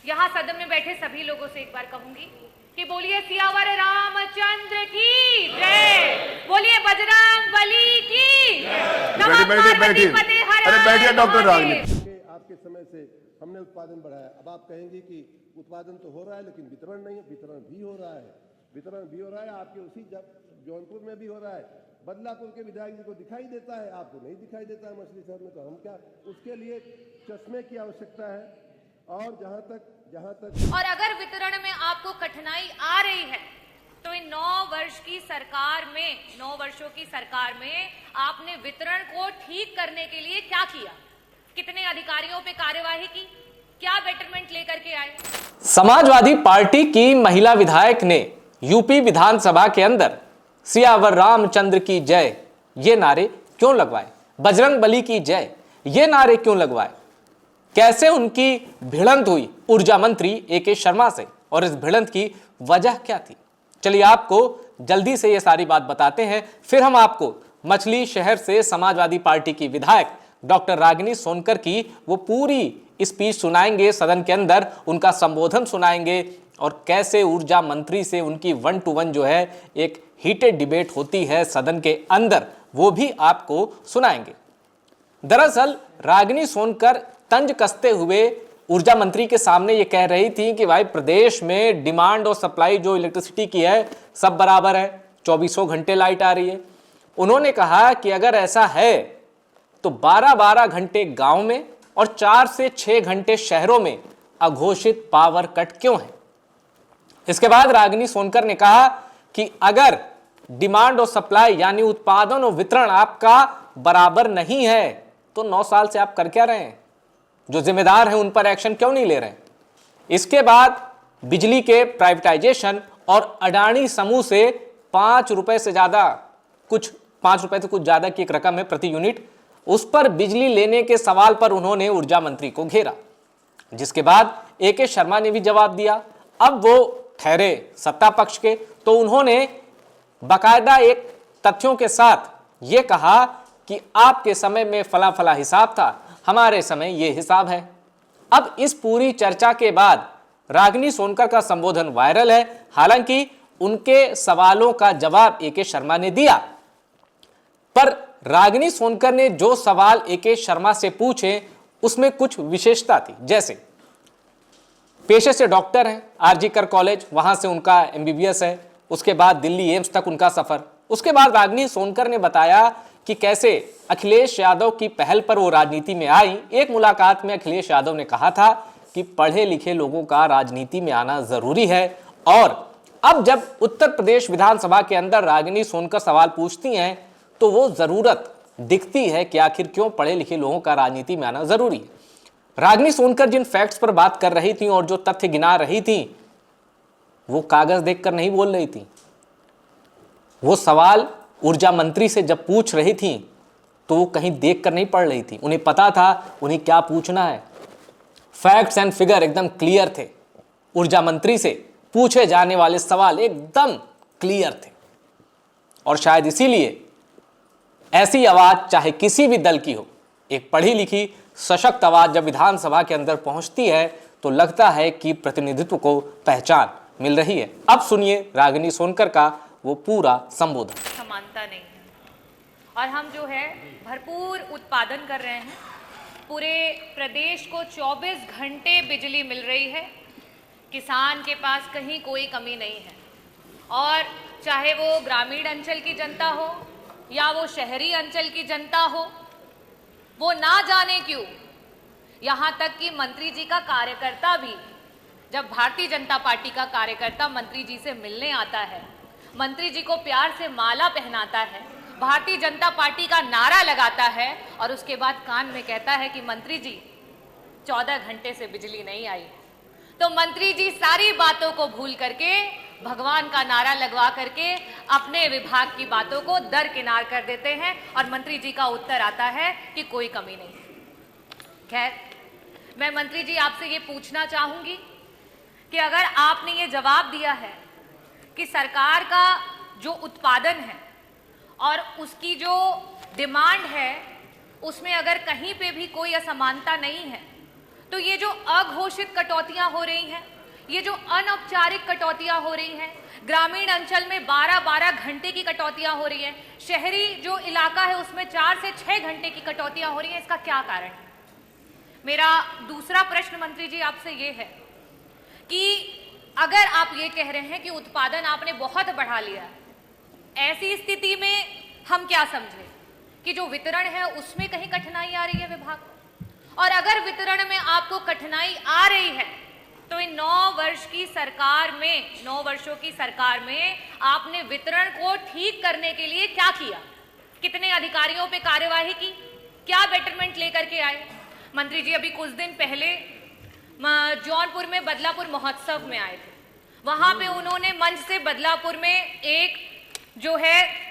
यहाँ सदन में बैठे सभी लोगों से एक बार कहूंगी कि बोलिए सियावर रामचंद्र की जय, बोलिए बजरंग बली की बैठिए अरे बैठिए डॉक्टर रागिनी। आपके समय से हमने उत्पादन बढ़ाया। अब आप कहेंगे कि उत्पादन तो हो रहा है लेकिन वितरण नहीं है। वितरण भी हो रहा है, वितरण भी हो रहा है। आपके उसी जौनपुर में भी हो रहा है। बदलापुर के विधायक जी को दिखाई देता है, आपको नहीं दिखाई देता है मछली शहर में। तो हम क्या, उसके लिए चश्मे की आवश्यकता है। और जहां तक और अगर वितरण में आपको कठिनाई आ रही है तो इन 9 वर्षों की सरकार में आपने वितरण को ठीक करने के लिए क्या किया? कितने अधिकारियों पे कार्यवाही की? क्या बेटरमेंट लेकर के आए? समाजवादी पार्टी की महिला विधायक ने यूपी विधानसभा के अंदर सियावर रामचंद्र की जय ये नारे क्यों लगवाए, बजरंग बली की जय ये नारे क्यों लगवाए? कैसे उनकी भिड़ंत हुई ऊर्जा मंत्री ए.के. शर्मा से और इस भिड़ंत की वजह क्या थी? चलिए आपको जल्दी से ये सारी बात बताते हैं, फिर हम आपको मछली शहर से समाजवादी पार्टी की विधायक डॉक्टर रागिनी सोनकर की वो पूरी स्पीच सुनाएंगे, सदन के अंदर उनका संबोधन सुनाएंगे और कैसे ऊर्जा मंत्री से उनकी 1 to 1 जो है एक हीटेड डिबेट होती है सदन के अंदर, वो भी आपको सुनाएंगे। दरअसल रागिनी सोनकर तंज कसते हुए ऊर्जा मंत्री के सामने ये कह रही थी कि भाई प्रदेश में डिमांड और सप्लाई जो इलेक्ट्रिसिटी की है सब बराबर है, 24 घंटे लाइट आ रही है। उन्होंने कहा कि अगर ऐसा है तो 12-12 घंटे गांव में और 4 से 6 घंटे शहरों में अघोषित पावर कट क्यों है? इसके बाद रागिनी सोनकर ने कहा कि अगर डिमांड और सप्लाई यानी उत्पादन और वितरण आपका बराबर नहीं है तो 9 साल से आप कर क्या रहे हैं? जो जिम्मेदार हैं उन पर एक्शन क्यों नहीं ले रहे हैं? इसके बाद बिजली के प्राइवेटाइजेशन और अडानी समूह से 5 रुपए से ज्यादा, कुछ 5 रुपए से कुछ ज्यादा की एक रकम है प्रति यूनिट, उस पर बिजली लेने के सवाल पर उन्होंने ऊर्जा मंत्री को घेरा, जिसके बाद ए.के. शर्मा ने भी जवाब दिया। अब वो ठहरे सत्ता पक्ष के, तो उन्होंने बाकायदा एक तथ्यों के साथ ये कहा कि आपके समय में फला फला हिसाब था, हमारे समय ये हिसाब है। अब इस पूरी चर्चा के बाद रागिनी सोनकर का संबोधन वायरल है। हालांकि उनके सवालों का जवाब ए.के. शर्मा ने दिया, पर रागिनी सोनकर ने जो सवाल ए.के. शर्मा से पूछे उसमें कुछ विशेषता थी। जैसे पेशे से डॉक्टर हैं, आरजीकर कॉलेज, वहां से उनका एमबीबीएस है, उसके बाद दिल्ली एम्स तक उनका सफर। उसके बाद रागिनी सोनकर ने बताया कि कैसे अखिलेश यादव की पहल पर वो राजनीति में आई। एक मुलाकात में अखिलेश यादव ने कहा था कि पढ़े लिखे लोगों का राजनीति में आना जरूरी है। और अब जब उत्तर प्रदेश विधानसभा के अंदर रागिनी सोनकर सवाल पूछती हैं तो वो जरूरत दिखती है कि आखिर क्यों पढ़े लिखे लोगों का राजनीति में आना जरूरी है। रागिनी सोनकर जिन फैक्ट्स पर बात कर रही थी और जो तथ्य गिना रही थी वो कागज देखकर नहीं बोल रही थी। वो सवाल ऊर्जा मंत्री से जब पूछ रही थी तो वो कहीं देखकर नहीं पढ़ रही थी, उन्हें पता था उन्हें क्या पूछना है। फैक्ट्स एंड फिगर एकदम क्लियर थे। ऊर्जा मंत्री से पूछे जाने वाले सवाल एकदम क्लियर थे और शायद इसीलिए ऐसी आवाज चाहे किसी भी दल की हो, एक पढ़ी लिखी सशक्त आवाज जब विधानसभा के अंदर पहुंचती है तो लगता है कि प्रतिनिधित्व को पहचान मिल रही है। अब सुनिए रागिनी सोनकर का वो पूरा संबोधन। समानता नहीं है और हम जो है भरपूर उत्पादन कर रहे हैं। पूरे प्रदेश को 24 घंटे बिजली मिल रही है। किसान के पास कहीं कोई कमी नहीं है और चाहे वो ग्रामीण अंचल की जनता हो या वो शहरी अंचल की जनता हो, वो ना जाने क्यों यहाँ तक कि मंत्री जी का कार्यकर्ता भी, जब भारतीय जनता पार्टी का कार्यकर्ता मंत्री जी से मिलने आता है, मंत्री जी को प्यार से माला पहनाता है, भारतीय जनता पार्टी का नारा लगाता है और उसके बाद कान में कहता है कि मंत्री जी 14 घंटे से बिजली नहीं आई, तो मंत्री जी सारी बातों को भूल करके भगवान का नारा लगवा करके अपने विभाग की बातों को दरकिनार कर देते हैं और मंत्री जी का उत्तर आता है कि कोई कमी नहीं। खैर, मैं मंत्री जी आपसे ये पूछना चाहूंगी कि अगर आपने ये जवाब दिया है कि सरकार का जो उत्पादन है और उसकी जो डिमांड है उसमें अगर कहीं पे भी कोई असमानता नहीं है, तो ये जो अघोषित कटौतियां हो रही हैं, ये जो अनौपचारिक कटौतियां हो रही हैं, ग्रामीण अंचल में 12-12 घंटे की कटौतियां हो रही हैं, शहरी जो इलाका है उसमें 4 से 6 घंटे की कटौतियां हो रही हैं, इसका क्या कारण है? मेरा दूसरा प्रश्न मंत्री जी आपसे ये है कि अगर आप ये कह रहे हैं कि उत्पादन आपने बहुत बढ़ा लिया है, ऐसी स्थिति में हम क्या समझें कि जो वितरण है उसमें कहीं कठिनाई आ रही है विभाग को? और अगर वितरण में आपको कठिनाई आ रही है तो इन 9 वर्षों की सरकार में आपने वितरण को ठीक करने के लिए क्या किया? कितने अधिकारियों पे कार्यवाही की? क्या बेटरमेंट लेकर के आए? मंत्री जी अभी कुछ दिन पहले जौनपुर में बदलापुर महोत्सव में आए थे, वहां पे उन्होंने मंच से बदलापुर में एक जो है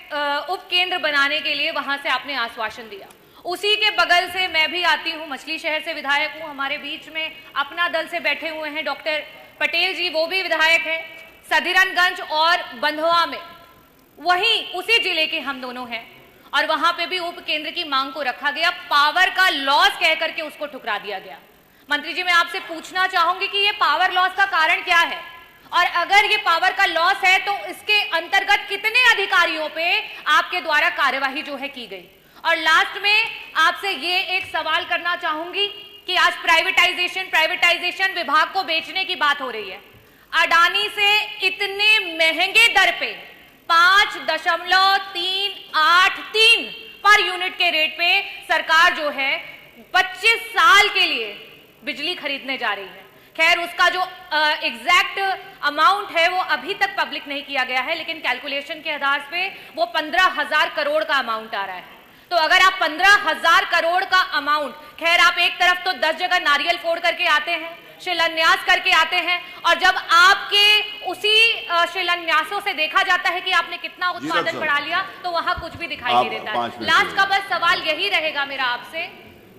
उप केंद्र बनाने के लिए वहां से आपने आश्वासन दिया। उसी के बगल से मैं भी आती हूँ, मछली शहर से विधायक हूँ, हमारे बीच में अपना दल से बैठे हुए हैं डॉक्टर पटेल जी, वो भी विधायक है। सधीरनगंज और बंधवा में वहीं उसी जिले के हम दोनों हैं और वहां पे भी उप केंद्र की मांग को रखा गया, पावर का लॉस कह करके उसको ठुकरा दिया गया। मंत्री जी मैं आपसे पूछना चाहूंगी कि ये पावर लॉस का कारण क्या है, और अगर ये पावर का लॉस है तो इसके अंतर्गत कितने अधिकारियों पे आपके द्वारा कार्यवाही जो है की गई? और लास्ट में आपसे ये एक सवाल करना चाहूंगी कि आज प्राइवेटाइजेशन विभाग को बेचने की बात हो रही है। अडानी से इतने महंगे दर पे 5.383 पर यूनिट के रेट पे सरकार जो है 25 साल के लिए बिजली खरीदने जा रही है। खैर उसका जो एग्जैक्ट अमाउंट है वो अभी तक पब्लिक नहीं किया गया है, लेकिन कैलकुलेशन के आधार पे वो 15,000 करोड़ का अमाउंट आ रहा है। तो अगर आप 15,000 करोड़ का अमाउंट, खैर आप एक तरफ तो 10 जगह नारियल फोड़ करके आते हैं, शिलान्यास करके आते हैं, और जब आपके उसी शिलान्यासों से देखा जाता है कि आपने कितना उत्पादन बढ़ा लिया तो वहां कुछ भी दिखाई नहीं देता है। लास्ट का बस सवाल यही रहेगा मेरा आपसे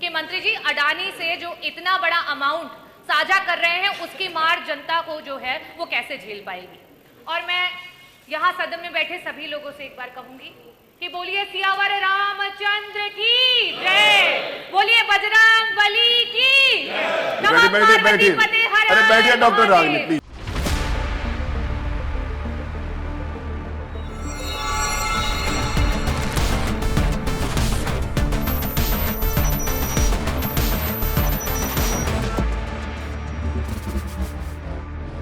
कि मंत्री जी अडानी से जो इतना बड़ा अमाउंट साझा कर रहे हैं उसकी मार जनता को जो है वो कैसे झेल पाएगी? और मैं यहाँ सदन में बैठे सभी लोगों से एक बार कहूंगी कि बोलिए सियावर रामचंद्र की जय, बोलिए बजरंग बली की। बैठिए डॉक्टर राज, प्लीज।